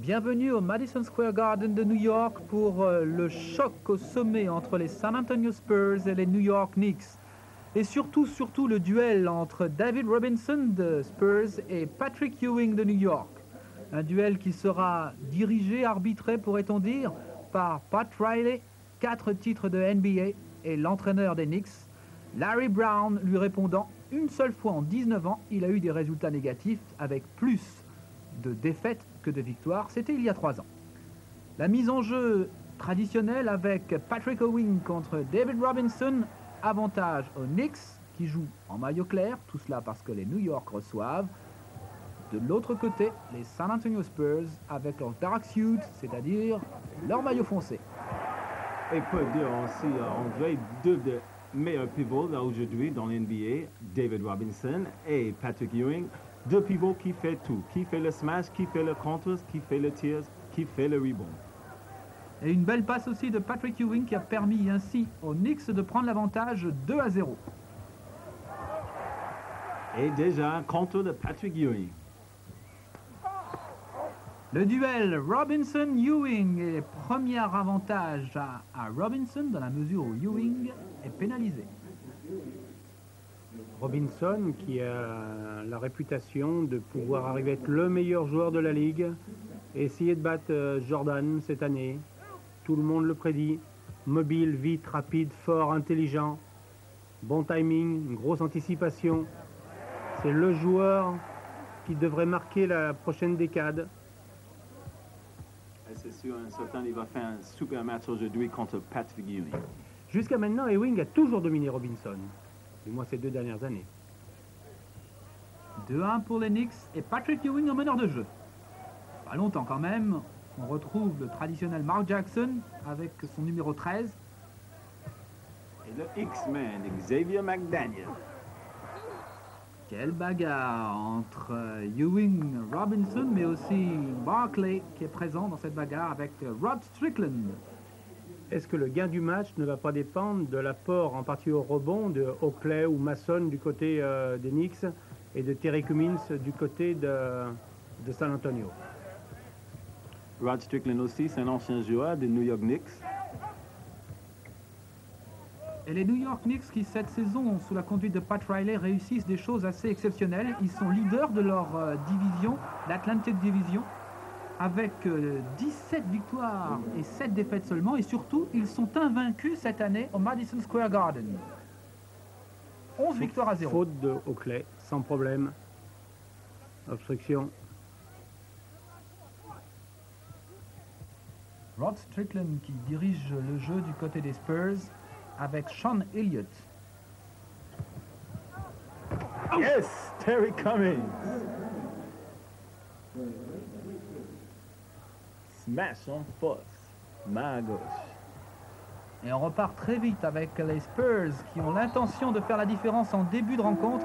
Bienvenue au Madison Square Garden de New York pour le choc au sommet entre les San Antonio Spurs et les New York Knicks. Et surtout le duel entre David Robinson de Spurs et Patrick Ewing de New York. Un duel qui sera dirigé, arbitré, pourrait-on dire, par Pat Riley, 4 titres de NBA, et l'entraîneur des Knicks, Larry Brown, lui répondant une seule fois en 19 ans, il a eu des résultats négatifs avec plus de défaites que de victoires. C'était il y a 3 ans. La mise en jeu traditionnelle avec Patrick Ewing contre David Robinson, avantage aux Knicks qui jouent en maillot clair, tout cela parce que les New York reçoivent. De l'autre côté, les San Antonio Spurs avec leur dark suit, c'est-à-dire leur maillot foncé. Et peut dire aussi, André, deux des meilleurs pivots là aujourd'hui dans l'NBA, David Robinson et Patrick Ewing. Deux pivots qui fait tout, qui fait le smash, qui fait le contre, qui fait le tir, qui fait le rebound. Et une belle passe aussi de Patrick Ewing qui a permis ainsi aux Knicks de prendre l'avantage 2-0. Et déjà un contre de Patrick Ewing. Le duel Robinson-Ewing est premier avantage à Robinson dans la mesure où Ewing est pénalisé. Robinson qui a la réputation de pouvoir arriver à être le meilleur joueur de la ligue et essayer de battre Jordan cette année. Tout le monde le prédit. Mobile, vite, rapide, fort, intelligent, bon timing, une grosse anticipation. C'est le joueur qui devrait marquer la prochaine décade. C'est sûr, certain, il va faire un super match aujourd'hui contre Patrick Ewing. Jusqu'à maintenant, Ewing a toujours dominé Robinson, du moins ces 2 dernières années. 2-1 pour les Knicks et Patrick Ewing en meneur de jeu. Pas longtemps quand même, on retrouve le traditionnel Mark Jackson avec son numéro 13. Et le X-Man, Xavier McDaniel. Quelle bagarre entre Ewing, Robinson, mais aussi Barkley qui est présent dans cette bagarre avec Rod Strickland. Est-ce que le gain du match ne va pas dépendre de l'apport en partie au rebond de Oakley ou Mason du côté des Knicks et de Terry Cummins du côté de San Antonio? Rod Strickland aussi, c'est un ancien joueur des New York Knicks. Et les New York Knicks qui, cette saison, sous la conduite de Pat Riley, réussissent des choses assez exceptionnelles. Ils sont leaders de leur division, l'Atlantic Division, avec 17 victoires et 7 défaites seulement. Et surtout, ils sont invaincus cette année au Madison Square Garden. 11 victoires à 0. Faute de Oakley, sans problème. Obstruction. Rod Strickland qui dirige le jeu du côté des Spurs avec Sean Elliott. Yes, Terry Cummings. Smash en force, main à gauche. Et on repart très vite avec les Spurs qui ont l'intention de faire la différence en début de rencontre.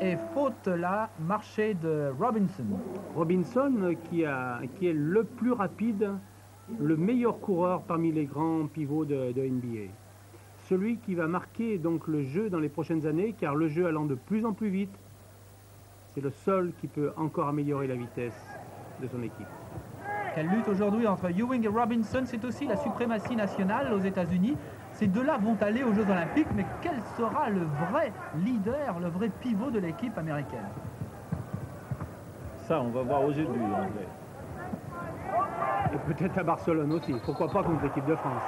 Et faute là, marché de Robinson. Robinson qui est le plus rapide, le meilleur coureur parmi les grands pivots de NBA. Celui qui va marquer donc le jeu dans les prochaines années, car le jeu allant de plus en plus vite, c'est le seul qui peut encore améliorer la vitesse de son équipe. Quelle lutte aujourd'hui entre Ewing et Robinson, c'est aussi la suprématie nationale aux États-Unis. Ces deux-là vont aller aux Jeux Olympiques, mais quel sera le vrai leader, le vrai pivot de l'équipe américaine? Ça, on va voir aujourd'hui, André. Et peut-être à Barcelone aussi, pourquoi pas contre l'équipe de France.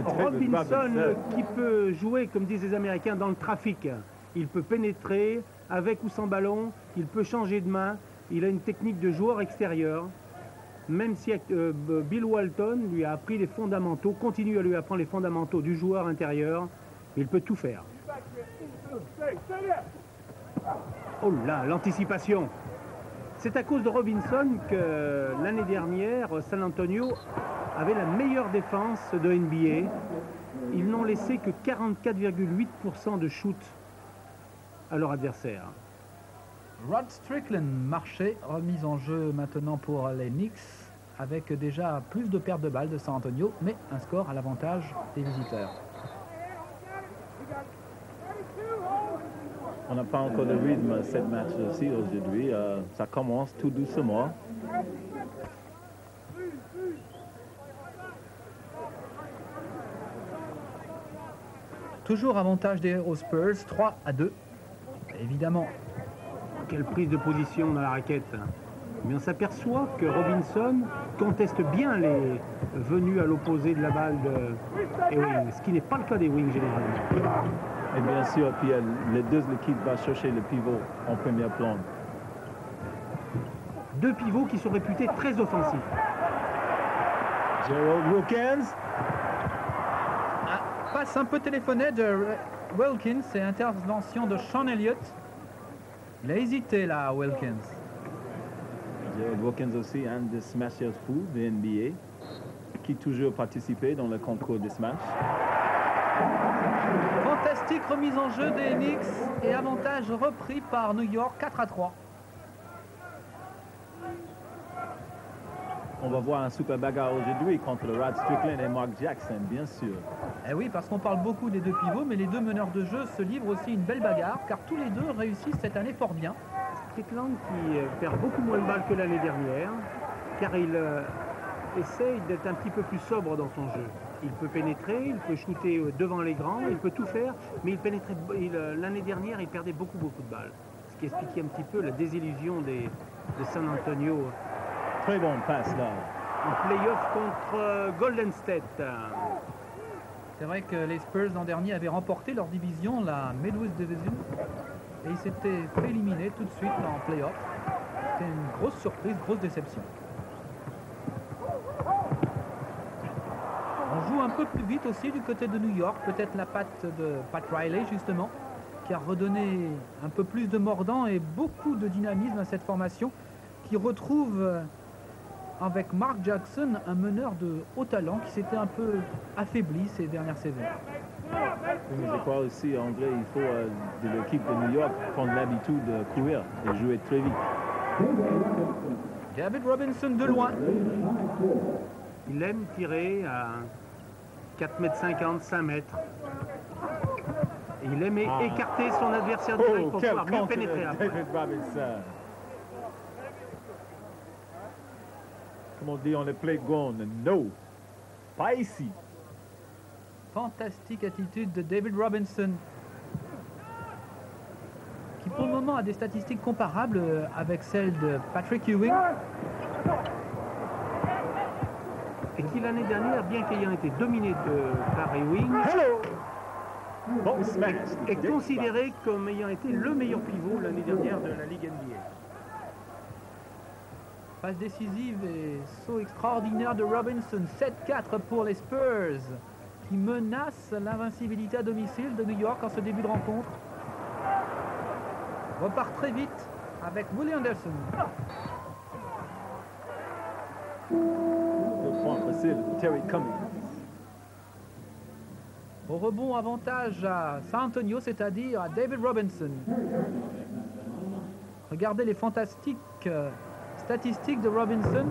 Robinson qui peut jouer, comme disent les Américains, dans le trafic. Il peut pénétrer avec ou sans ballon, il peut changer de main, il a une technique de joueur extérieur. Même si Bill Walton lui a appris les fondamentaux, continue à lui apprendre les fondamentaux du joueur intérieur, il peut tout faire. Oh là, l'anticipation! C'est à cause de Robinson que l'année dernière, San Antonio avait la meilleure défense de NBA. Ils n'ont laissé que 44,8% de shoot à leur adversaire. Rod Strickland marché, remise en jeu maintenant pour les Knicks, avec déjà plus de pertes de balles de San Antonio, mais un score à l'avantage des visiteurs. On n'a pas encore le rythme de cette match aussi aujourd'hui. Ça commence tout doucement. Toujours avantage aux Spurs, 3-2. Évidemment. Quelle prise de position dans la raquette. Mais on s'aperçoit que Robinson conteste bien les venues à l'opposé de la balle de Ewing, ce qui n'est pas le cas d'Ewing généralement. Et bien sûr, puis les deux équipes vont chercher le pivot en premier plan. Deux pivots qui sont réputés très offensifs. Gerald Wilkins. Passe un peu téléphonée de Wilkins et intervention de Sean Elliott. Il a hésité là, Wilkins. Gerald Wilkins aussi, un des smashers fous de NBA, qui toujours participé dans le concours de smash. Fantastique remise en jeu des Knicks et avantage repris par New York, 4-3. On va voir un super bagarre aujourd'hui contre le Rod Strickland et Mark Jackson, bien sûr. Eh oui, parce qu'on parle beaucoup des deux pivots, mais les deux meneurs de jeu se livrent aussi une belle bagarre, car tous les deux réussissent cette année fort bien. Strickland qui perd beaucoup moins de balles que l'année dernière, car il essaye d'être un petit peu plus sobre dans son jeu. Il peut pénétrer, il peut shooter devant les grands, il peut tout faire, mais l'année dernière, il perdait beaucoup de balles. Ce qui expliquait un petit peu la désillusion de San Antonio. Très bon passe là. En play-off contre Golden State. C'est vrai que les Spurs l'an dernier avaient remporté leur division, la Midwest Division, et ils s'étaient fait éliminer tout de suite là, en play-off. C'était une grosse surprise, grosse déception. On joue un peu plus vite aussi du côté de New York, peut-être la patte de Pat Riley justement, qui a redonné un peu plus de mordant et beaucoup de dynamisme à cette formation, qui retrouve avec Mark Jackson un meneur de haut talent qui s'était un peu affaibli ces dernières saisons. Mais je crois aussi, André, il faut de l'équipe de New York prendre l'habitude de courir et jouer très vite. David Robinson de loin. Il aime tirer à 4,50 m, 5 mètres. Et il aime écarter son adversaire direct pour pouvoir mieux pénétrer après. David Robinson. Comme on dit, on est playground. No, pas ici. Fantastique attitude de David Robinson, qui pour le moment a des statistiques comparables avec celles de Patrick Ewing. Et qui l'année dernière, bien qu'ayant été dominé par Ewing, Bon smash. est considéré comme ayant été le meilleur pivot l'année dernière de la Ligue NBA. Passe décisive et saut extraordinaire de Robinson. 7-4 pour les Spurs, qui menacent l'invincibilité à domicile de New York en ce début de rencontre. Repart très vite avec Willie Anderson. Le point facile, Terry Cummings. Au rebond, avantage à San Antonio, c'est-à-dire à David Robinson. Regardez les fantastiques statistiques de Robinson.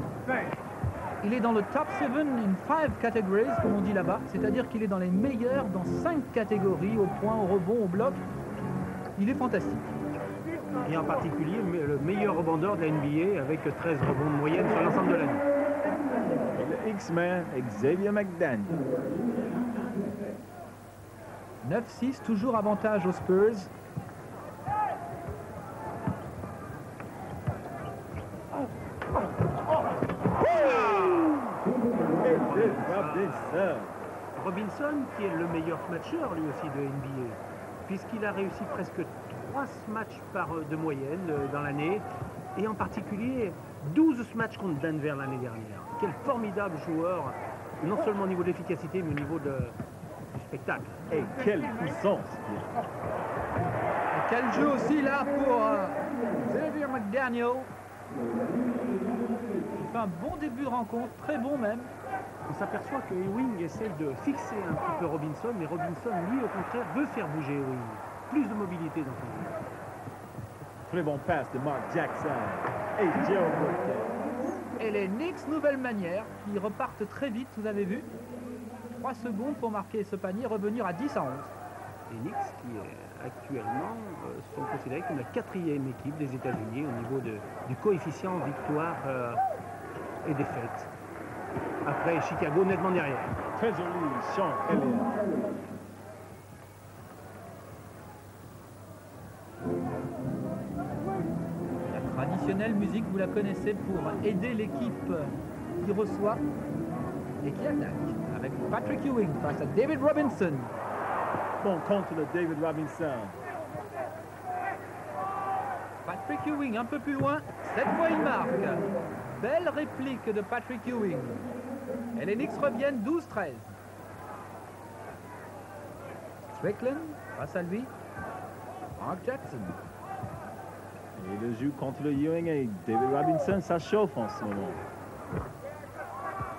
Il est dans le top 7 in 5 categories, comme on dit là-bas, c'est-à-dire qu'il est dans les meilleurs dans 5 catégories, au point, au rebond, au bloc. Il est fantastique. Et en particulier le meilleur rebondeur de la NBA avec 13 rebonds de moyenne sur l'ensemble de l'année. Le X-Man, Xavier McDaniel. 9-6, toujours avantage aux Spurs. Robinson, qui est le meilleur smatcheur lui aussi de NBA, puisqu'il a réussi presque 3 matchs de moyenne dans l'année, et en particulier 12 matchs contre Denver l'année dernière. Quel formidable joueur, non seulement au niveau de l'efficacité, mais au niveau du spectacle. Et quelle puissance! Et quel jeu aussi là pour Xavier McDaniel. Il fait un bon début de rencontre, très bon même. On s'aperçoit que Ewing essaye de fixer un petit peu Robinson, mais Robinson, lui, au contraire, veut faire bouger Ewing. Plus de mobilité dans son jeu. Très bon passe de Mark Jackson et Gerald Wilkins. Et les Knicks, nouvelle manière, qui repartent très vite, vous avez vu. 3 secondes pour marquer ce panier, revenir à 10-11. Les Knicks qui actuellement sont considérés comme la 4e équipe des États-Unis au niveau du coefficient victoire et défaite. Après Chicago nettement derrière. Très joli, Sean Elliott. La traditionnelle musique, vous la connaissez pour aider l'équipe qui reçoit et qui attaque. Avec Patrick Ewing face à David Robinson. Bon contre de David Robinson. Patrick Ewing un peu plus loin. Cette fois, il marque. Belle réplique de Patrick Ewing. Et les Knicks reviennent 12-13. Strickland face à lui. Mark Jackson. Et le jeu contre le Ewing et David Robinson, ça chauffe en ce moment.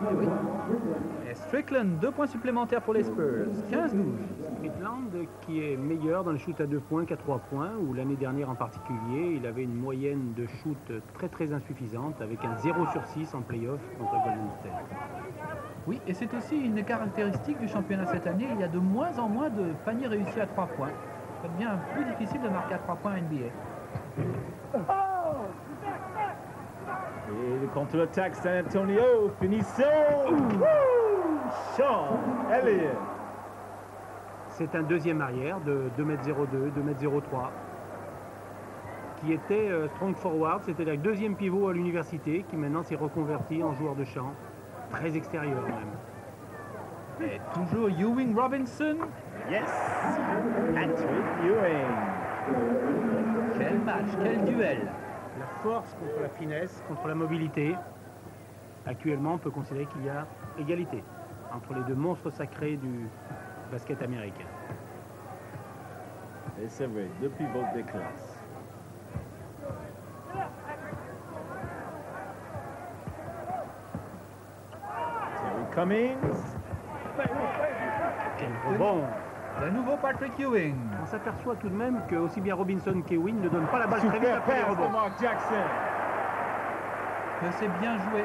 Et oui. Et Strickland, 2 points supplémentaires pour les Spurs. 15-12. Strickland qui est meilleur dans le shoot à 2 points qu'à 3 points, où l'année dernière en particulier, il avait une moyenne de shoot très insuffisante, avec un 0 sur 6 en play-off contre Golden State. Oui, et c'est aussi une caractéristique du championnat cette année. Il y a de moins en moins de paniers réussis à 3 points. Ça devient plus difficile de marquer à 3 points en NBA. Et le contre-attaque San Antonio, finissant. Sean Elliott. C'est un deuxième arrière de 2m02, 2m03, qui était strong forward, c'était le deuxième pivot à l'université, qui maintenant s'est reconverti en joueur de champ, très extérieur même. Et toujours Ewing Robinson. Yes, Patrick Ewing. Quel match, quel duel. La force contre la finesse, contre la mobilité. Actuellement, on peut considérer qu'il y a égalité entre les deux monstres sacrés du basket américain. Et c'est vrai, 2 pivots de classe. Terry Cummings. Quel rebond! De nouveau Patrick Ewing. On s'aperçoit tout de même que aussi bien Robinson qu'Ewing ne donnent pas la balle très vite Super après les passe de rebonds. Mark Jackson. Que c'est bien joué.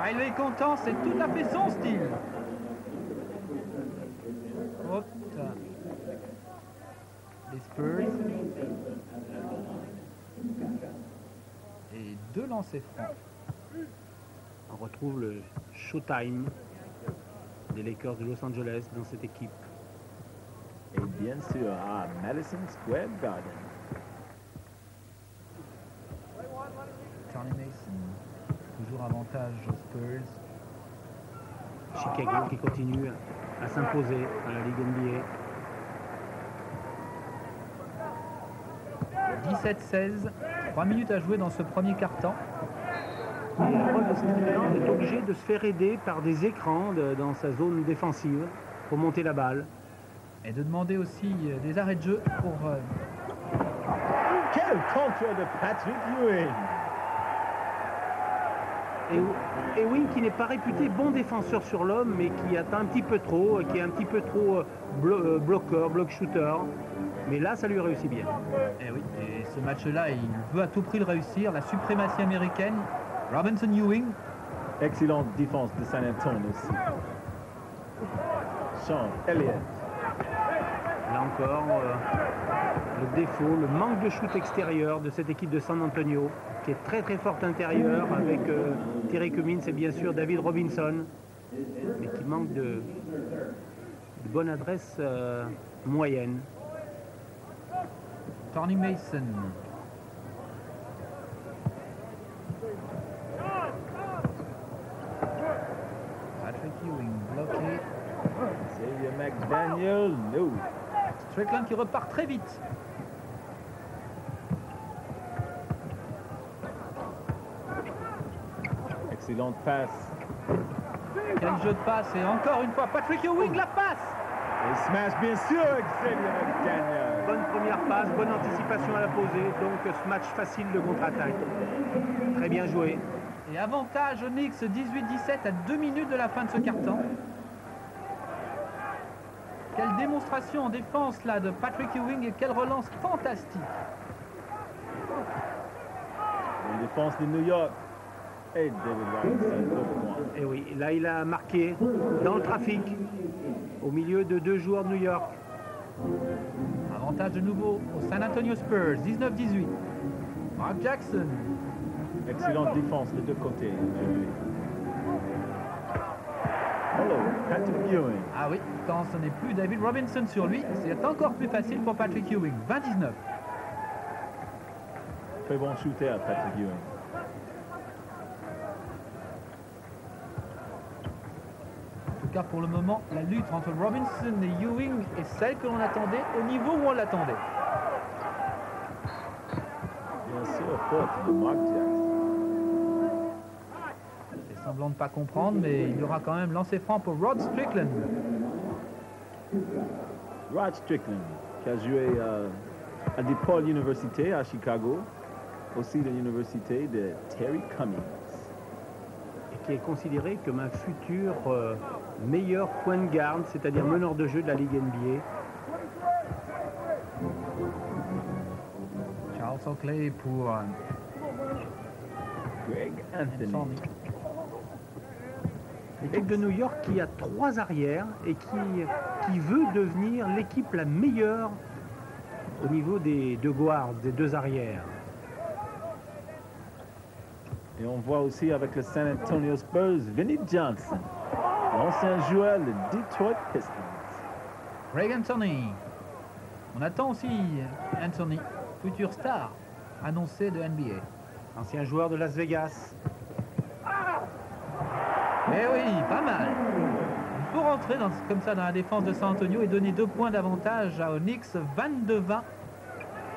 Riley est content, c'est tout à fait son style. Hop. Les Spurs. Et 2 lancers francs. On retrouve le showtime des Lakers de Los Angeles dans cette équipe. Et bien sûr, à Madison Square Garden. Charlie Mason. Toujours avantage aux Spurs. Chicago qui continue à s'imposer dans la Ligue NBA. 17-16. 3 minutes à jouer dans ce premier quart-temps. Et Rod Strickland est obligé de se faire aider par des écrans dans sa zone défensive pour monter la balle. Et de demander aussi des arrêts de jeu pour... Quel contre de Patrick Ewing. Et Ewing qui n'est pas réputé bon défenseur sur l'homme, mais qui atteint un petit peu trop, qui est un petit peu trop bloqueur, block shooter. Mais là, ça lui réussit bien. Eh oui, et ce match-là, il veut à tout prix le réussir. La suprématie américaine. Robinson Ewing. Excellente défense de San Antonio aussi. Sean Elliott. Là encore, le défaut, le manque de shoot extérieur de cette équipe de San Antonio, qui est très forte intérieure avec Terry Cummings et bien sûr David Robinson, mais qui manque de bonne adresse moyenne. Tony Mason. Patrick Ewing bloqué. Xavier McDaniel, no. Strickland qui repart très vite. Excellente passe. Quel jeu de passe. Et encore une fois, Patrick Ewing la passe. Et smash bien sûr, Xavier McDaniel. Bonne première passe, bonne anticipation à la posée, donc ce match facile de contre-attaque. Très bien joué. Et avantage aux Knicks 18-17 à 2 minutes de la fin de ce quart-temps. Quelle démonstration en défense là de Patrick Ewing et quelle relance fantastique. La défense de New York. Et David Robinson, 2 points. Et oui, là il a marqué dans le trafic, au milieu de 2 joueurs de New York. Avantage de nouveau aux San Antonio Spurs, 19-18. Mark Jackson. Excellente défense des deux côtés aujourd'hui. Hello, Patrick Ewing. Ah oui, quand ce n'est plus David Robinson sur lui, c'est encore plus facile pour Patrick Ewing, 20-19. Très bon shooter, Patrick Ewing. En tout cas, pour le moment, la lutte entre Robinson et Ewing est celle que l'on attendait au niveau où on l'attendait. Bien sûr, faute de Mark Jackson. C'est semblant de ne pas comprendre, mais il y aura quand même lancé franc pour Rod Strickland. Rod Strickland, qui a joué à DePaul University à Chicago, aussi de l'université de Terry Cummings. Et qui est considéré comme un futur meilleur point de garde, c'est-à-dire meneur de jeu de la Ligue NBA. Charles Oakley pour Greg Anthony. L'équipe de New York qui a 3 arrières et qui veut devenir l'équipe la meilleure au niveau des 2 guards, des 2 arrières. Et on voit aussi avec le San Antonio Spurs, Vinnie Johnson, l'ancien joueur de Detroit Pistons. Greg Anthony. On attend aussi Anthony, futur star annoncé de NBA. Ancien joueur de Las Vegas. Eh oui, pas mal. Il faut rentrer comme ça dans la défense de San Antonio et donner 2 points d'avantage aux Knicks, 22-20.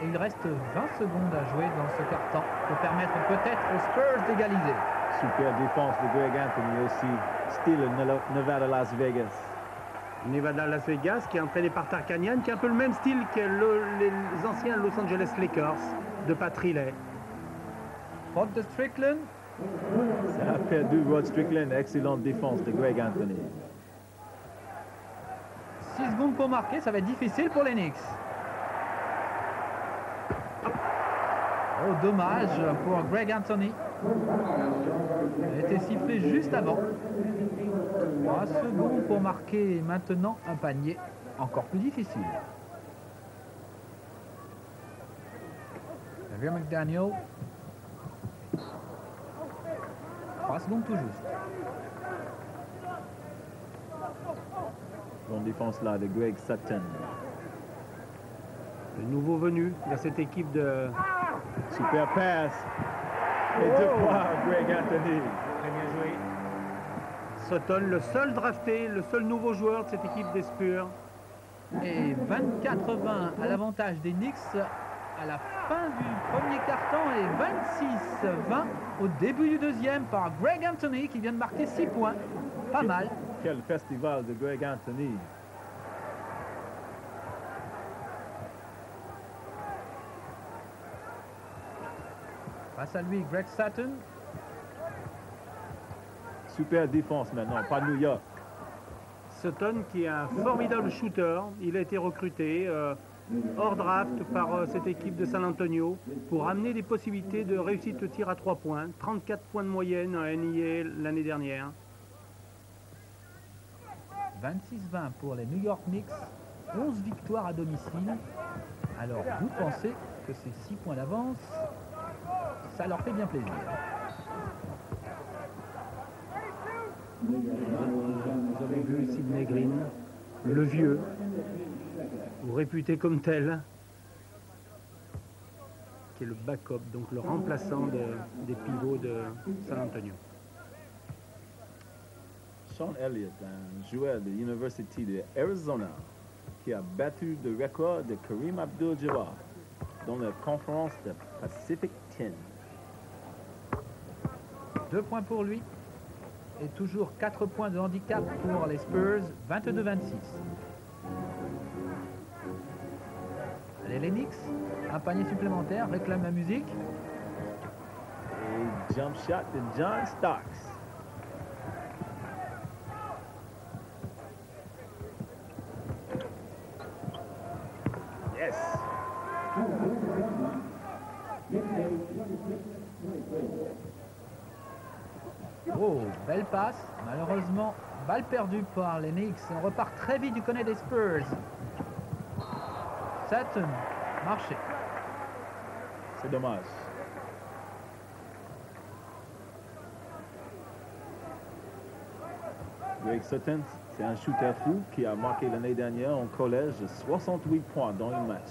Et il reste 20 secondes à jouer dans ce quart-temps pour permettre peut-être aux Spurs d'égaliser. Super défense de Greg Anthony aussi. Style Nevada Las Vegas. Nevada Las Vegas qui est entraîné par Tarkanian, qui a un peu le même style que les anciens Los Angeles Lakers de Pat Riley. Faute de Strickland. Ça a perdu Rod Strickland. Excellente défense de Greg Anthony. 6 secondes pour marquer, ça va être difficile pour les Knicks. Oh, dommage pour Greg Anthony. Il a été sifflé juste avant. 3 secondes pour marquer maintenant un panier encore plus difficile. Xavier McDaniel. 3 secondes tout juste. Bonne défense là de Greg Sutton. Le nouveau venu de cette équipe de... Super pass. Et 2 points, Greg Anthony. Très bien joué. Sutton, le seul drafté, le seul nouveau joueur de cette équipe des Spurs. Et 24-20 à l'avantage des Knicks à la fin du premier quart-temps et 26-20 au début du deuxième par Greg Anthony qui vient de marquer 6 points. Pas mal. Quel festival de Greg Anthony. Face à lui, Greg Sutton. Super défense maintenant, pas New York. Sutton qui est un formidable shooter. Il a été recruté hors draft par cette équipe de San Antonio pour amener des possibilités de réussite de tir à 3 points. 34 points de moyenne en NIA l'année dernière. 26-20 pour les New York Knicks. 11 victoires à domicile. Alors, vous pensez que ces 6 points d'avance, ça leur fait bien plaisir. Vous avez vu Sidney Green, le vieux, ou réputé comme tel, qui est le backup, donc le remplaçant des pivots de San Antonio. Sean Elliott, un joueur de l'Université de Arizona, qui a battu le record de Kareem Abdul-Jabbar dans la conférence de Pacific 10. 2 points pour lui. Et toujours 4 points de handicap pour les Spurs, 22-26. Allez, les Knicks, un panier supplémentaire, réclame la musique. Et jump shot de John Starks. Yes! Oh, belle passe. Malheureusement, balle perdue par les Knicks. On repart très vite du côté des Spurs. Sutton, marché. C'est dommage. Greg Sutton, c'est un shooter fou qui a marqué l'année dernière en collège 68 points dans une match.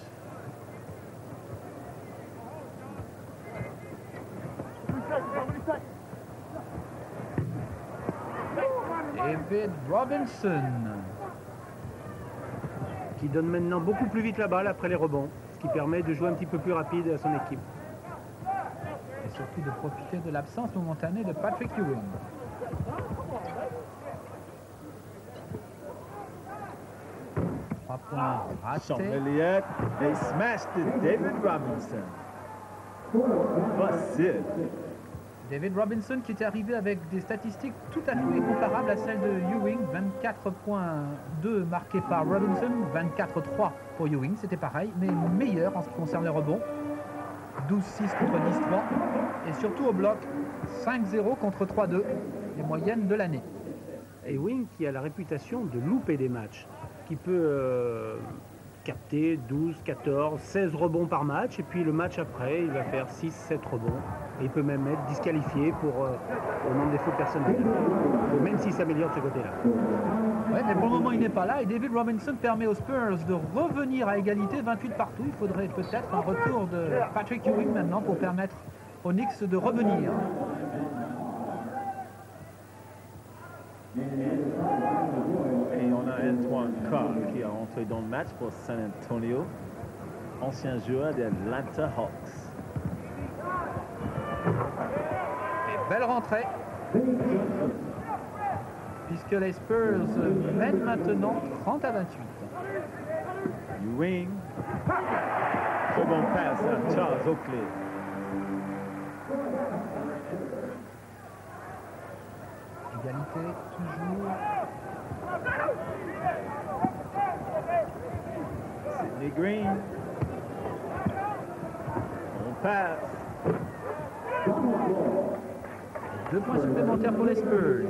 David Robinson. Qui donne maintenant beaucoup plus vite la balle après les rebonds, ce qui permet de jouer un petit peu plus rapide à son équipe. Et surtout de profiter de l'absence momentanée de Patrick Ewing. Trois points Sean ratés. Elliott, they smashed it. David Robinson. Facile. David Robinson qui était arrivé avec des statistiques tout à fait comparables à celles de Ewing. 24,2 marqués par Robinson, 24,3 pour Ewing, c'était pareil, mais meilleur en ce qui concerne les rebonds. 12-6 contre 10-3. Et surtout au bloc, 5-0 contre 3-2, les moyennes de l'année. Ewing qui a la réputation de louper des matchs, qui peut capter 12, 14, 16 rebonds par match, et puis le match après, il va faire 6, 7 rebonds, et il peut même être disqualifié pour au nombre des fautes personnelles, même s'il s'améliore de ce côté-là. Ouais, mais pour le moment, il n'est pas là, et David Robinson permet aux Spurs de revenir à égalité, 28 partout. Il faudrait peut-être un retour de Patrick Ewing maintenant pour permettre aux Knicks de revenir. Et on a Antoine Carr qui est entré dans le match pour San Antonio, ancien joueur des Atlanta Hawks. Et belle rentrée, puisque les Spurs mènent maintenant 30-28. Ewing. Très bon passe à Charles Oakley. Égalité toujours. Sidney Green. On passe. 2 points supplémentaires pour les Spurs.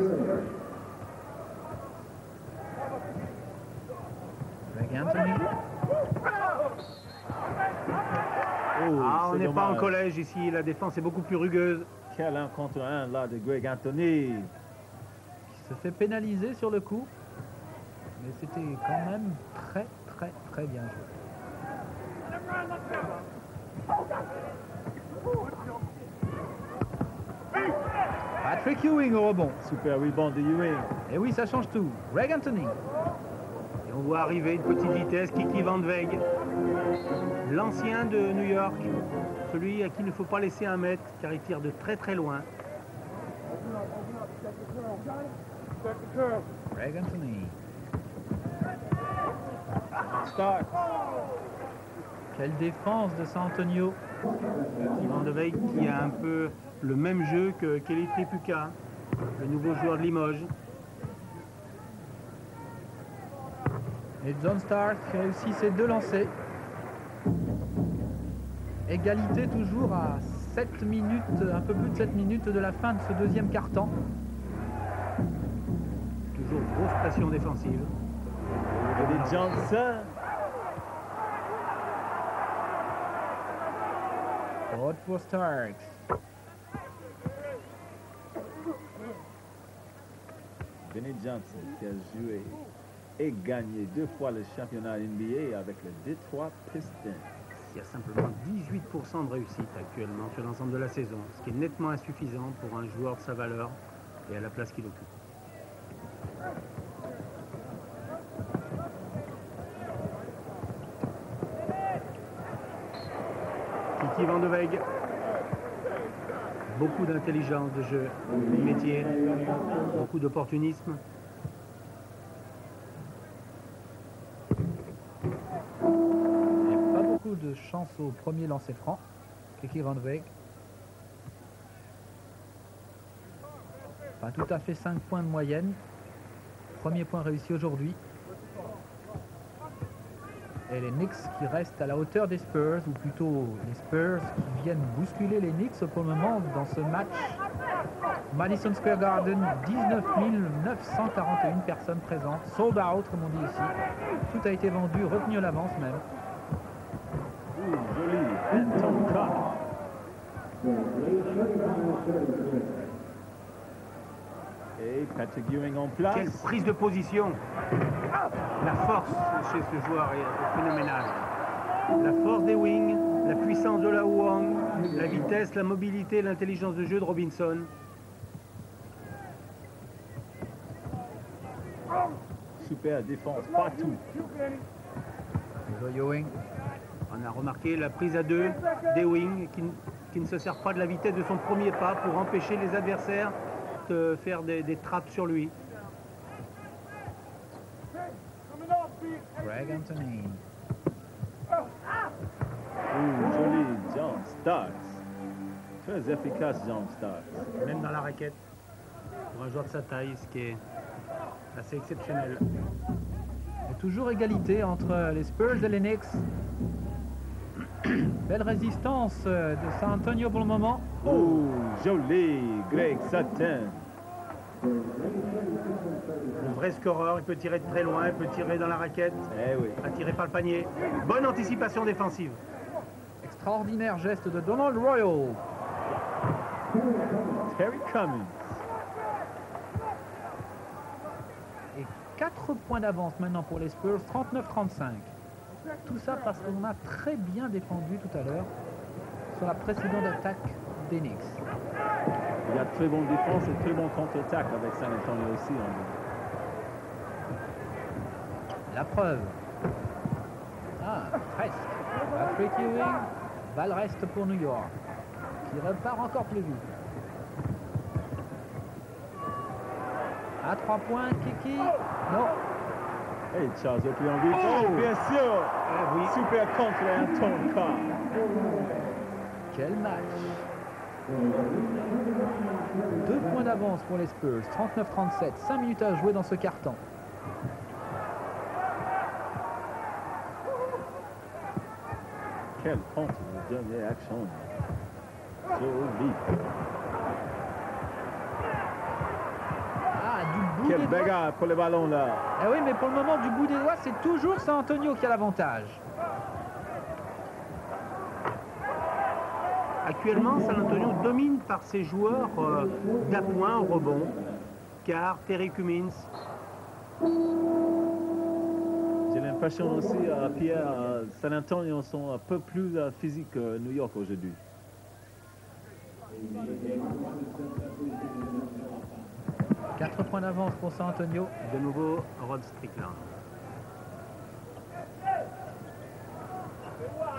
Greg Anthony. Oh, On c'est n'est pas en dommage. collège ici, la défense est beaucoup plus rugueuse. Quel 1 contre 1 là de Greg Anthony. Qui se fait pénaliser sur le coup. Mais c'était quand même très bien joué. Patrick Ewing au rebond. Super rebound de Ewing. Et oui, ça change tout. Greg Anthony. Et on voit arriver une petite vitesse, Kiki Van Weg, l'ancien de New York, celui à qui il ne faut pas laisser un mètre car il tire de très loin. Greg Anthony. Start. Quelle défense de San Antonio. Kiki Van Weg qui a un peu le même jeu que Kelly Tripucka, le nouveau joueur de Limoges. Et John Stark réussit ses 2 lancers. Égalité toujours à 7 minutes, un peu plus de 7 minutes de la fin de ce deuxième quart-temps. Toujours grosse pression défensive. Eddie Johnson. Faute pour Starks. Benny Johnson qui a joué et gagné 2 fois le championnat NBA avec le Detroit Pistons. Il y a simplement 18% de réussite actuellement sur l'ensemble de la saison, ce qui est nettement insuffisant pour un joueur de sa valeur et à la place qu'il occupe. Kiki Van de Weg. Beaucoup d'intelligence de jeu, du métier, beaucoup d'opportunisme. Et pas beaucoup de chance au premier lancer franc. Kiki Van Weg. Pas tout à fait 5 points de moyenne. Premier point réussi aujourd'hui. Et les Knicks qui restent à la hauteur des Spurs, ou plutôt les Spurs qui viennent bousculer les Knicks pour le moment dans ce match. Madison Square Garden, 19 941 personnes présentes. Sold out, comme on dit ici. Tout a été vendu, retenu à l'avance même. Et Patrick Ewing en place. Quelle prise de position. La force chez ce joueur est phénoménale. La force des wings, la puissance de la Wang, la vitesse, la mobilité, l'intelligence de jeu de Robinson. Super défense partout. Ewing. On a remarqué la prise à deux des wings qui ne se sert pas de la vitesse de son premier pas pour empêcher les adversaires de faire des trappes sur lui. Greg Anthony. Joli jump start. Très efficace jump start. Même dans la raquette, pour un joueur de sa taille, ce qui est assez exceptionnel. Et toujours égalité entre les Spurs et les Knicks. Belle résistance de San Antonio pour le moment. Oh, joli, Greg Sutton. Le vrai scoreur, il peut tirer de très loin, il peut tirer dans la raquette, Eh oui. attiré par le panier. Bonne anticipation défensive. Extraordinaire geste de Donald Royal. Terry Cummings. Et 4 points d'avance maintenant pour les Spurs, 39-35. Tout ça parce qu'on a très bien défendu tout à l'heure sur la précédente attaque des Knicks. Il y a très bonne défense et très bon contre-attaque avec San Antonio aussi. La preuve. Ah, presque. Patrick Ewing, balle reste pour New York, qui repart encore plus vite. À 3 points, Kiki. Non. Hey, Charles Opion, oh, bien sûr. Oui. Super contre Anton Carr. Quel match. 2 points d'avance pour les Spurs, 39-37, 5 minutes à jouer dans ce carton. Quel contre de dernière action. Joli. Ah, du bout Quelle des doigts. bagarre pour le ballon là. Eh oui, mais pour le moment, du bout des doigts, c'est toujours San Antonio qui a l'avantage. Actuellement, San Antonio domine par ses joueurs d'appoint au rebond. Carr, Terry Cummings. J'ai l'impression aussi, Pierre, San Antonio sont un peu plus physiques que New York aujourd'hui. Quatre points d'avance pour San Antonio. De nouveau, Rod Strickland.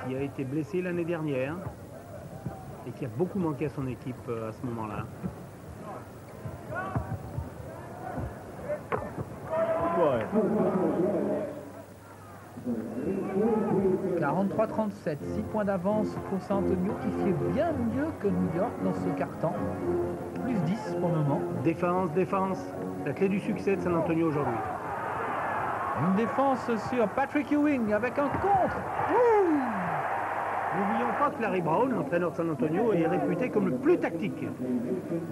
Qui a été blessé l'année dernière et qui a beaucoup manqué à son équipe à ce moment-là. Ouais. 43-37, 6 points d'avance pour San Antonio qui fait bien mieux que New York dans ce carton. Plus 10 pour le moment. Défense, défense. La clé du succès de San Antonio aujourd'hui. Une défense sur Patrick Ewing avec un contre. N'oublions pas que Larry Brown, l'entraîneur de San Antonio, est réputé comme le plus tactique.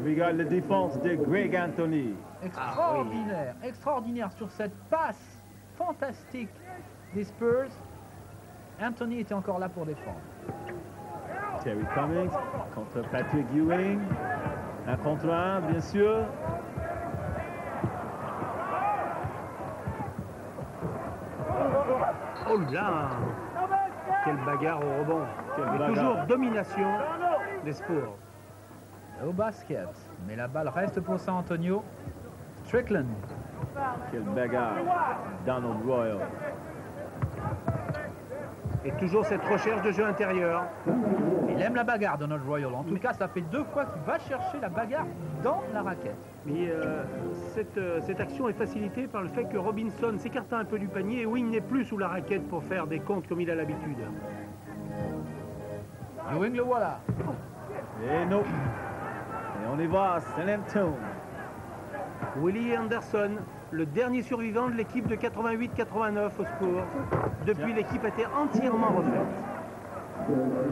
Regarde la défense de Greg Anthony. Extraordinaire, extraordinaire sur cette passe fantastique des Spurs. Anthony était encore là pour défendre. Terry Cummings contre Patrick Ewing. Un contre un, bien sûr. Oh là! Quelle bagarre au rebond. Quelle Et bagarre. toujours domination des Spurs. Au basket, mais la balle reste pour San Antonio. Strickland. Quelle bagarre. Donald Royal. Et toujours cette recherche de jeu intérieur. Il aime la bagarre, Donald Royal. En tout cas, ça fait 2 fois qu'il va chercher la bagarre dans la raquette. Mais cette action est facilitée par le fait que Robinson s'écarta un peu du panier et Ewing n'est plus sous la raquette pour faire des comptes comme il a l'habitude. Ewing, le voilà. Et non. Et on y va à San Antonio. Willie Anderson, le dernier survivant de l'équipe de 88-89 au score. Depuis, l'équipe a été entièrement refaite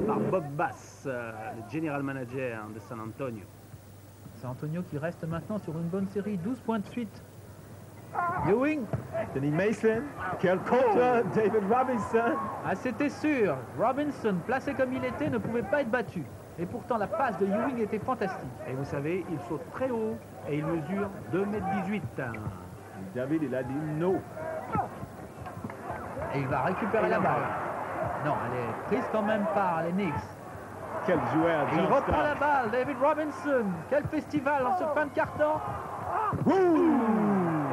par Bob Bass, le general manager de San Antonio. San Antonio qui reste maintenant sur une bonne série, 12 points de suite. Ewing. Anthony Mason. Quel contre David Robinson. Ah, c'était sûr. Robinson, placé comme il était, ne pouvait pas être battu. Et pourtant, la passe de Ewing était fantastique. Et vous savez, il saute très haut et il mesure 2,18 m. David, il a dit non. Et il va récupérer Et la la balle. balle. Non, elle est prise quand même par les Knicks. Quel joueur, Et il John reprend la Starks. balle, David Robinson. Quel festival en ce fin de carton.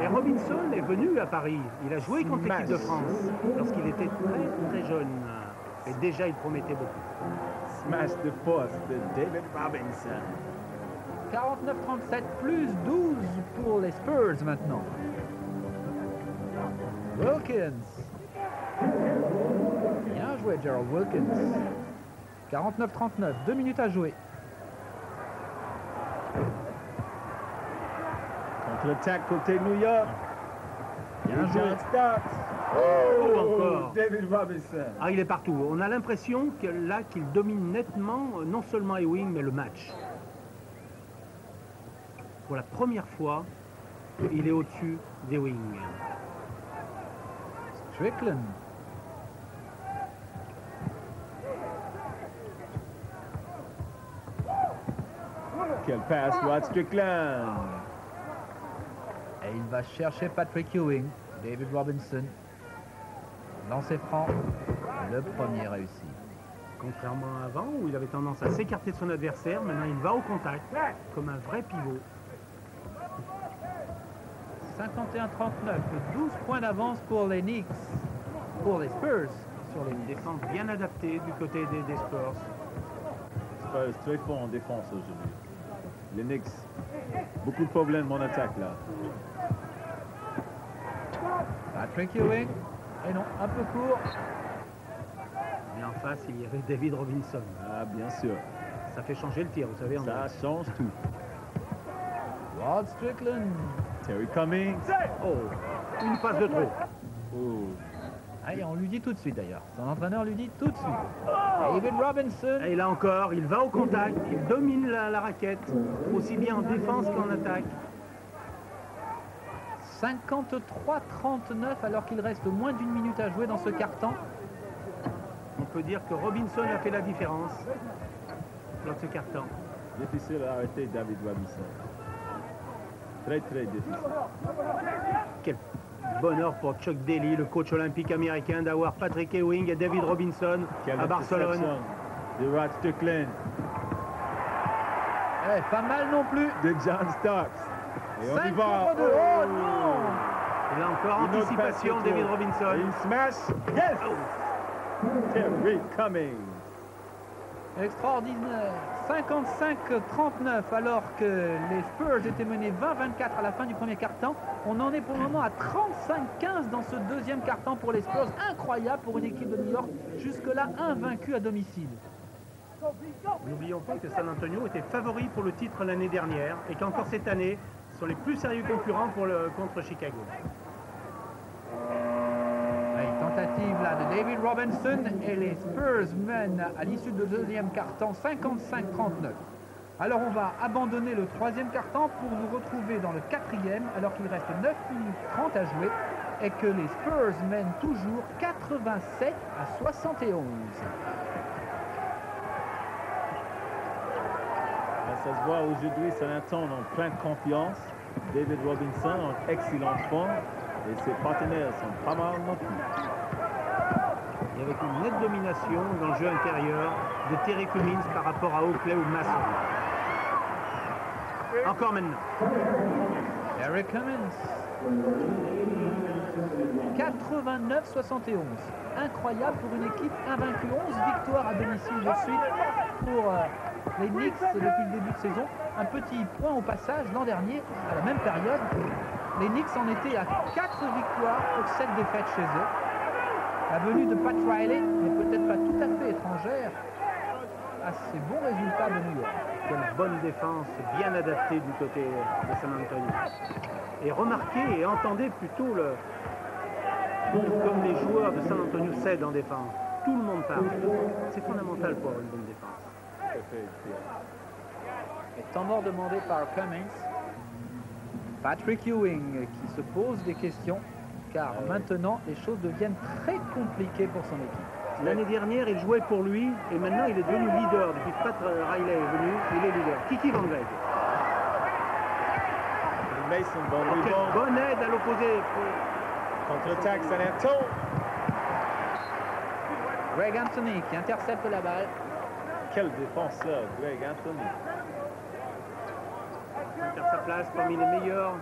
Et Robinson est venu à Paris. Il a joué contre l'équipe de Smash. France lorsqu'il était très très jeune. Et déjà, il promettait beaucoup. Smash de force de David Robinson. 49-37, plus 12 pour les Spurs maintenant. Wilkins. Bien joué, Gerald Wilkins. 49-39, 2 minutes à jouer. Contre-attaque côté New York. Bien joué. John Starks. Oh, encore. David Robinson. Ah, il est partout. On a l'impression que là qu'il domine nettement non seulement Ewing, mais le match. Pour la première fois, il est au-dessus d'Ewing. Strickland. Quel passe, Rod Strickland. Et il va chercher Patrick Ewing. David Robinson. Lancer franc. Le premier réussi. Contrairement à avant, où il avait tendance à s'écarter de son adversaire, maintenant il va au contact, comme un vrai pivot. 51-39, 12 points d'avance pour les Knicks. Pour les Spurs. Sur les Une Knicks. défense bien adaptée du côté des Spurs. Spurs très fort en défense aujourd'hui. Les Knicks, beaucoup de problèmes en attaque là. Patrick Ewing. Et non, un peu court. Mais en face, il y avait David Robinson. Ah, bien sûr. Ça fait changer le tir, vous savez. André. Ça change tout. Rod Strickland. Terry Cummings. Oh, une passe de trop. Oh. Ah, et on lui dit tout de suite d'ailleurs. Son entraîneur lui dit tout de suite. David Robinson. Et là encore, il va au contact, il domine la raquette, aussi bien en défense qu'en attaque. 53-39 alors qu'il reste moins d'une minute à jouer dans ce quart-temps. On peut dire que Robinson a fait la différence dans ce carton. Difficile à arrêter David Robinson. Très, très difficile. Quel bonheur pour Chuck Daly, le coach olympique américain, d'avoir Patrick Ewing et David Robinson Quelle à Barcelone. interception de Rod Strickland, Eh, pas mal non plus. de John Starks. Et on 5 y va. contre 2. Oh non. Et là encore, Une autre anticipation, passe David contre. Robinson. Une smash. Yes. Terry Cummings. Extraordinaire. 55-39 alors que les Spurs étaient menés 20-24 à la fin du premier quart-temps. On en est pour le moment à 35-15 dans ce deuxième quart-temps pour les Spurs. Incroyable pour une équipe de New York, jusque-là invaincue à domicile. N'oublions pas que San Antonio était favori pour le titre l'année dernière et qu'encore cette année, ce sont les plus sérieux concurrents contre Chicago. Allez, tentative là de David Robinson et les Spurs mènent à l'issue de deuxième quart-temps 55-39. Alors on va abandonner le troisième quart-temps pour nous retrouver dans le quatrième alors qu'il reste 9 minutes 30 à jouer et que les Spurs mènent toujours 87 à 71. Ça se voit aujourd'hui, San Antonio en pleine confiance. David Robinson en excellente forme. Et ses partenaires sont pas mal non plus. Et avec une nette domination dans le jeu intérieur de Terry Cummings par rapport à Oakley ou Masson. Encore maintenant. Eric Cummings. 89-71. Incroyable pour une équipe invaincue. 11 victoires à domicile de suite pour les Knicks depuis le début de saison. Un petit point au passage, l'an dernier, à la même période, les Knicks en étaient à 4 victoires pour 7 défaites chez eux. La venue de Pat Riley n'est peut-être pas tout à fait étrangère à ces bons résultats de New York. Quelle bonne défense, bien adaptée du côté de San Antonio. Et remarquez et entendez plutôt comme les joueurs de San Antonio cèdent en défense. Tout le monde parle. C'est fondamental pour avoir une bonne défense. Et temps mort demandé par Cummings. Patrick Ewing qui se pose des questions car maintenant les choses deviennent très compliquées pour son équipe. L'année dernière, il jouait pour lui et maintenant il est devenu leader. Depuis que Pat Riley est venu, il est leader. Kiki Van Gregg. Mason, bon Quelle rebond. bonne aide à l'opposé. Contre-attaque, San Antonio. Greg Anthony qui intercepte la balle. Quel défenseur, Greg Anthony. Il perd sa place parmi les meilleurs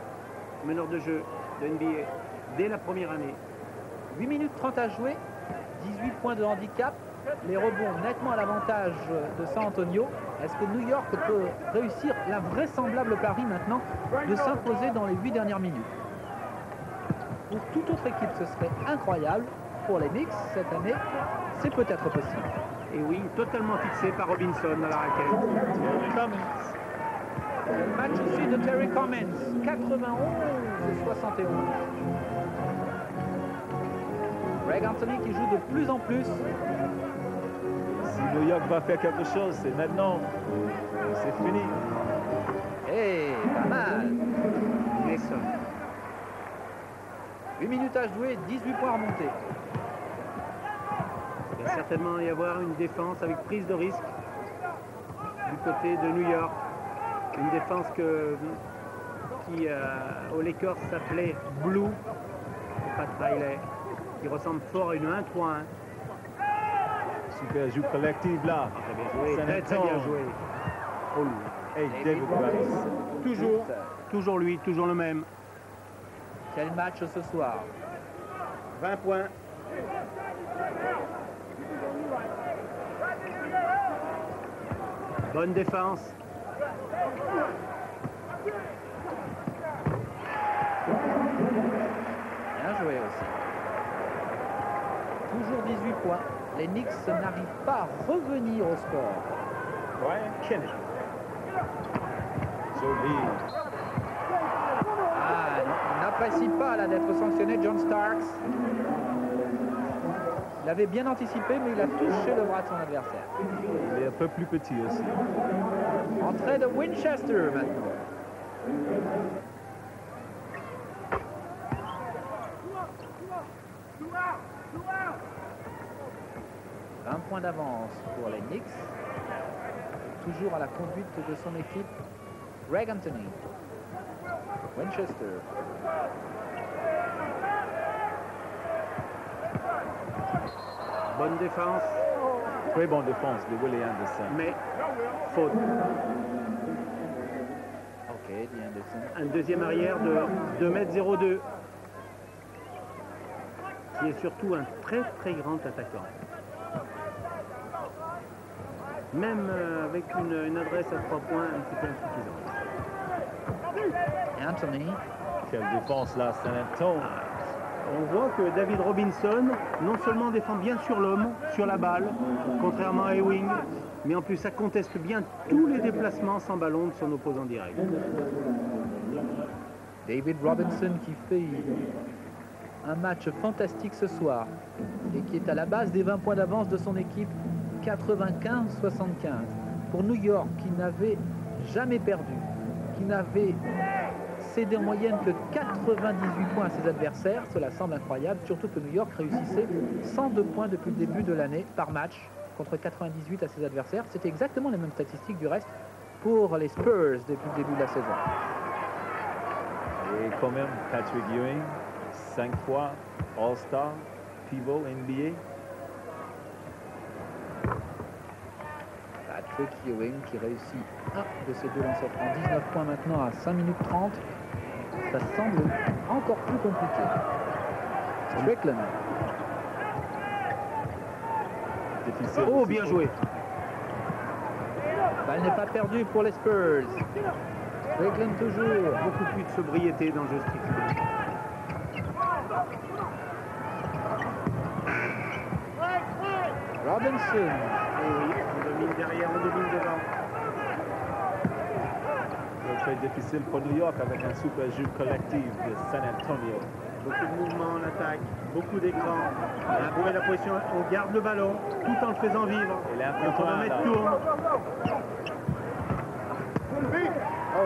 meneurs de jeu de NBA dès la première année. 8 minutes 30 à jouer, 18 points de handicap, les rebonds nettement à l'avantage de San Antonio. Est-ce que New York peut réussir l'invraisemblable pari maintenant de s'imposer dans les 8 dernières minutes? Pour toute autre équipe, ce serait incroyable. Pour les Knicks, cette année, c'est peut-être possible. Et oui, totalement fixé par Robinson à la raquette. Terry Cummings. Le match aussi de Terry Cummings, 91-71. Greg Anthony qui joue de plus en plus. Si New York va faire quelque chose, c'est maintenant. C'est fini. Eh, pas mal. Mason. 8 minutes à jouer, 18 points remontés. Il va certainement y avoir une défense avec prise de risque du côté de New York. Une défense qui aux Lakers s'appelait Blue, Pat Riley, qui ressemble fort à une 1-3-1. Super jeu collectif là. Très bien joué, San très bien Antonio. joué. Oh, lui. Hey, David Rice. Toujours lui, toujours le même. Quel match ce soir? 20 points. Bonne défense. Bien joué aussi. Toujours 18 points. Les Knicks n'arrivent pas à revenir au score. Brian Kennedy. Joli. Ah, il n'apprécie pas là d'être sanctionné, John Starks. Il avait bien anticipé, mais il a touché le bras de son adversaire. Il est un peu plus petit aussi. Entrée de Winchester maintenant. Un point d'avance pour les Knicks. Toujours à la conduite de son équipe, Greg Anthony. Winchester. Bonne défense, Très bonne défense de Willie Anderson. mais faute. Ok, dit Anderson. Un deuxième arrière de 2,02 m, qui est surtout un très très grand attaquant. Même avec une adresse à 3 points un petit peu insuffisante. Anthony. Quelle défense là, San Antonio. On voit que David Robinson non seulement défend bien sur l'homme, sur la balle, contrairement à Ewing, mais en plus ça conteste bien tous les déplacements sans ballon de son opposant direct. David Robinson qui fait un match fantastique ce soir et qui est à la base des 20 points d'avance de son équipe, 95-75. Pour New York qui n'avait jamais perdu, qui n'avait cédé en moyenne que 98 points à ses adversaires, cela semble incroyable, surtout que New York réussissait 102 points depuis le début de l'année par match contre 98 à ses adversaires. C'était exactement les mêmes statistiques du reste pour les Spurs depuis le début de la saison. Et quand même, Patrick Ewing, 5 fois All-Star, pivot NBA. Patrick Ewing qui réussit un de ses deux lancers francs. 19 points maintenant à 5 minutes 30. Ça semble encore plus compliqué. Strickland. Difficile. Oh, aussi bien pour- joué. Balle n'est pas perdue pour les Spurs. Strickland toujours. Beaucoup plus de sobriété dans le jeu Strickland. Robinson. Et oui, on domine derrière, on domine devant. C'est très difficile pour New York avec un super jeu collectif de San Antonio. Beaucoup de mouvements en attaque, beaucoup d'écrans. On a trouvé la position, on garde le ballon tout en le faisant vivre. Et là, Le chronomètre tourne. Oh.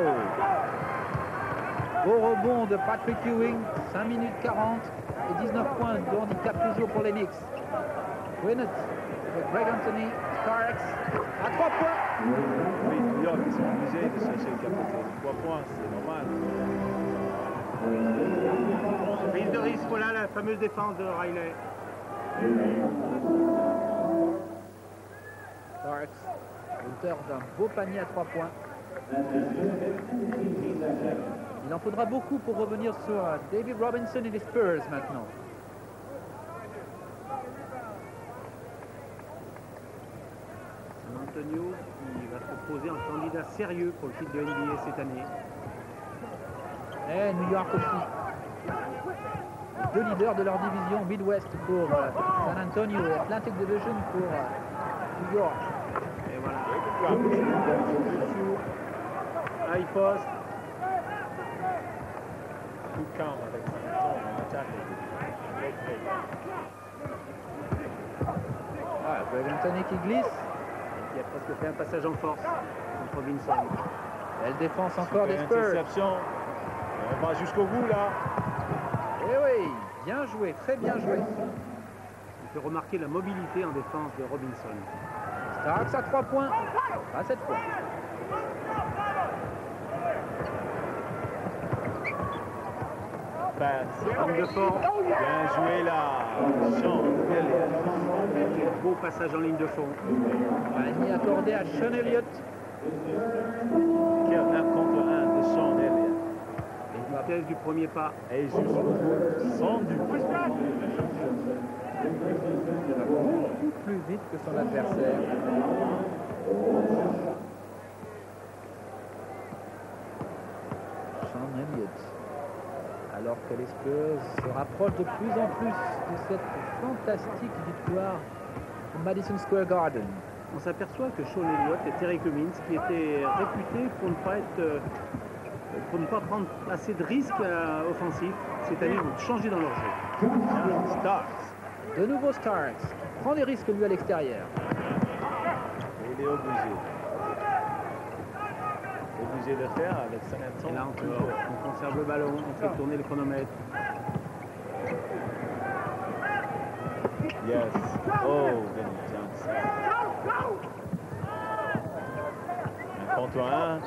Beau rebond de Patrick Ewing. 5 minutes 40 et 19 points de handicap toujours pour les Knicks. Gwinnett avec Greg Anthony, Starks à 3 points. Oui, New York, ils sont obligés de chercher le capitaine. 3 points, c'est normal. Prise de risque, voilà la fameuse défense de Riley. Starks, auteur d'un beau panier à 3 points. Il en faudra beaucoup pour revenir sur David Robinson et les Spurs maintenant. San Antonio qui va se proposer un candidat sérieux pour le titre de NBA cette année. Et New York aussi. Les deux leaders de leur division, Midwest pour San Antonio et Atlantic Division pour New York. Et voilà. High post. Tout calme avec San Antonio en attaque. Voilà, Greg Anthony qui glisse. Il a presque fait un passage en force contre Robinson. Belle défense encore des Spurs. Interception. On va jusqu'au bout là. Et oui, bien joué, très bien joué. Il fait remarquer la mobilité en défense de Robinson. Starks à 3 points, à 7 points. Passe. Homme de fond. Bien joué là. Sean Elliott. Beau passage en ligne de fond. Panier accordé à Sean Elliott. Quel 1 contre 1 de Sean Elliott. Vitesse du premier pas. Et jusqu'au bout, sans doute. Beaucoup plus vite que son adversaire. Sean Elliott. Alors que les Spurs se rapprochent de plus en plus de cette fantastique victoire au Madison Square Garden. On s'aperçoit que Sean Elliott et Terry Cummins, qui étaient réputés pour ne pas prendre assez de risques offensifs, cette année ont changé dans leur jeu. Starks. De nouveau Starks, qui prend des risques lui à l'extérieur. Il est obligé. Obligé de le faire avec San Et Antonio. là encore, on conserve le ballon, on fait tourner le chronomètre. Yes. Oh, Vinny Johnson. 1 contre 1.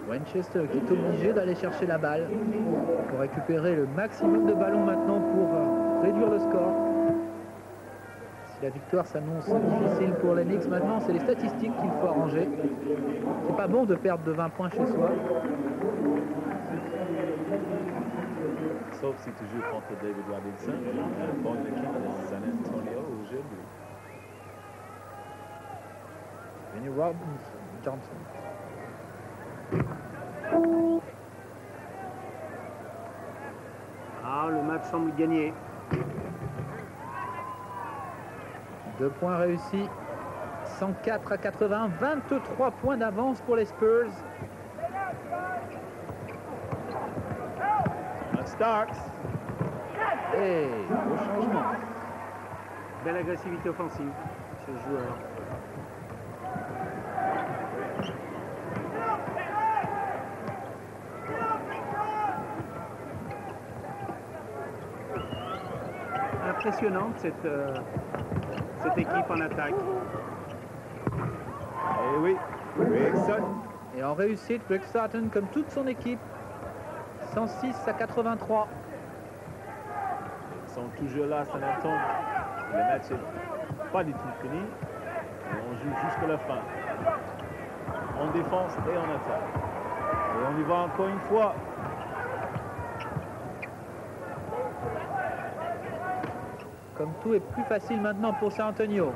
Winchester qui est obligé d'aller chercher la balle pour récupérer le maximum de ballons maintenant pour réduire le score. Si la victoire s'annonce difficile pour les Knicks maintenant, c'est les statistiques qu'il faut arranger. C'est pas bon de perdre de 20 points chez soi. Sauf si tu joues contre David Robinson, une bonne équipe de San Antonio aujourd'hui. Vinnie Robinson, Johnson. Ah, le match semble gagné. 2 points réussis. 104 à 80, 23 points d'avance pour les Spurs. Starks. Et au changement. Belle agressivité offensive chez le joueur. Impressionnante cette équipe en attaque. Eh oui, Greg Sutton. Et en réussite, Greg Sutton, comme toute son équipe, 106 à 83. Ils sont toujours là, San Antonio. Le match n'est pas du tout fini. Et on joue jusqu'à la fin. En défense et en attaque. Et on y va encore une fois. Comme tout est plus facile maintenant pour San Antonio.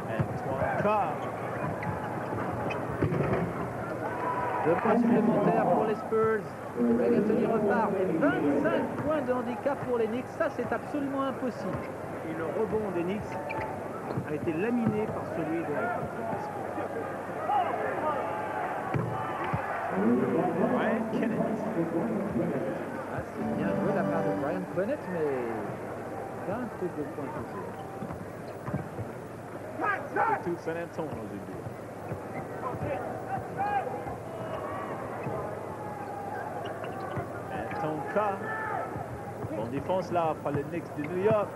Antoine Carr. 2 points supplémentaires pour les Spurs. Greg Anthony repart. Et 25 points de handicap pour les Knicks. Ça, c'est absolument impossible. Et le rebond des Knicks a été laminé par celui de Brian Kennett. Ah, c'est bien joué de la part de Brian Bennett, mais 22 points toujours. C'est tout San Antonio aujourd'hui. Antonka. Bonne défense là par les Knicks de New York.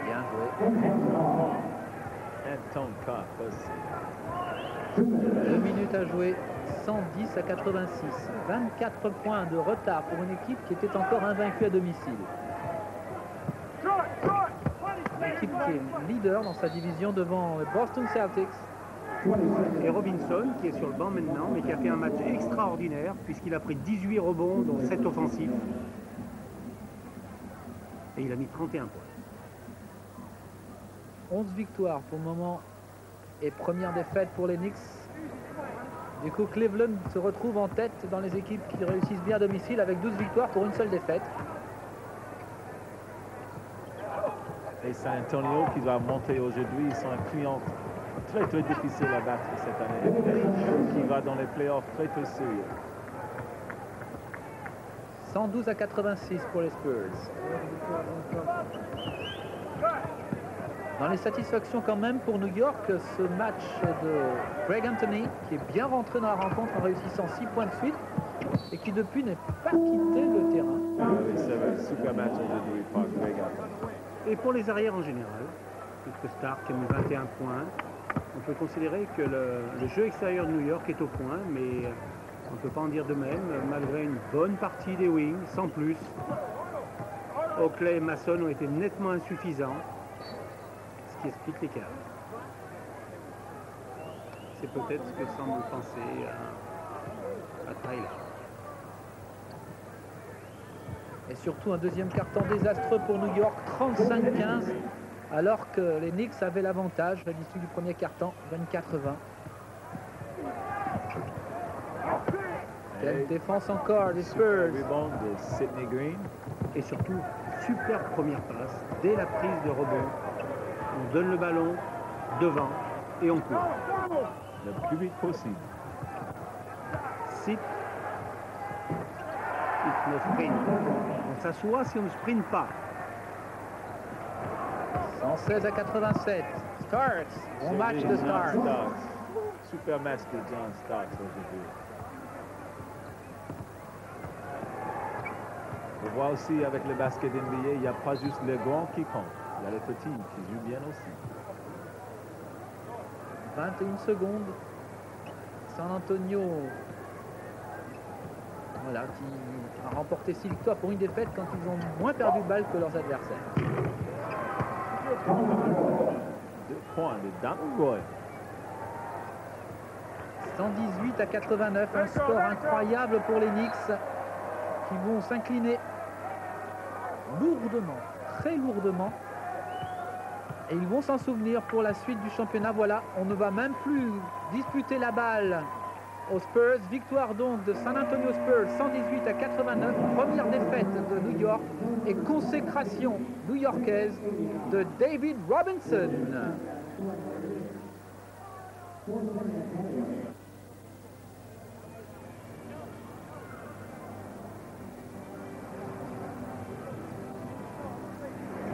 Bien joué. Antonka, facile. 2 minutes à jouer, 110 à 86. 24 points de retard pour une équipe qui était encore invaincue à domicile. Une équipe qui est leader dans sa division devant les Boston Celtics. Et Robinson, qui est sur le banc maintenant, mais qui a fait un match extraordinaire, puisqu'il a pris 18 rebonds, dont 7 offensifs. Et il a mis 31 points. 11 victoires pour le moment et première défaite pour les Knicks. Du coup, Cleveland se retrouve en tête dans les équipes qui réussissent bien à domicile avec 12 victoires pour une seule défaite. Et San Antonio qui doit monter aujourd'hui, ils sont un client très difficile à battre cette année, qui va dans les playoffs très sérieux. 112 à 86 pour les Spurs. Dans les satisfactions quand même pour New York, ce match de Greg Anthony qui est bien rentré dans la rencontre en réussissant 6 points de suite et qui depuis n'est pas quitté le terrain. Oui, c'est un super match aujourd'hui par Greg Anthony. Et pour les arrières en général, puisque Stark a mis 21 points, on peut considérer que le jeu extérieur de New York est au point, mais on ne peut pas en dire de même, malgré une bonne partie des Wings, sans plus. Oakley et Mason ont été nettement insuffisants, ce qui explique l'écart. C'est peut-être ce que semble penser à Tyler. Et surtout un deuxième carton désastreux pour New York, 35-15, alors que les Knicks avaient l'avantage à l'issue du premier carton, 24-20. Quelle défense encore des Spurs. Rebond de Sidney Green. Et surtout, super première passe, dès la prise de rebond. On donne le ballon devant et on court. Le plus vite possible. Sit. It no sprint. On s'assoit si on ne sprint pas. 116 à 87. Starks, bon match de Starks. Super match de John Starks aujourd'hui. On voit aussi avec le basket NBA, il n'y a pas juste les grands qui comptent. Il y a les petits qui jouent bien aussi. 21 secondes. San Antonio, voilà, qui a remporté 6 victoires pour une défaite quand ils ont moins perdu de balles que leurs adversaires. 2 points de Danton Roy. 118 à 89, un score incroyable pour les Knicks qui vont s'incliner lourdement, très lourdement. Et ils vont s'en souvenir pour la suite du championnat. Voilà, on ne va même plus disputer la balle aux Spurs. Victoire donc de San Antonio Spurs, 118 à 89. Première défaite de New York et consécration new-yorkaise de David Robinson.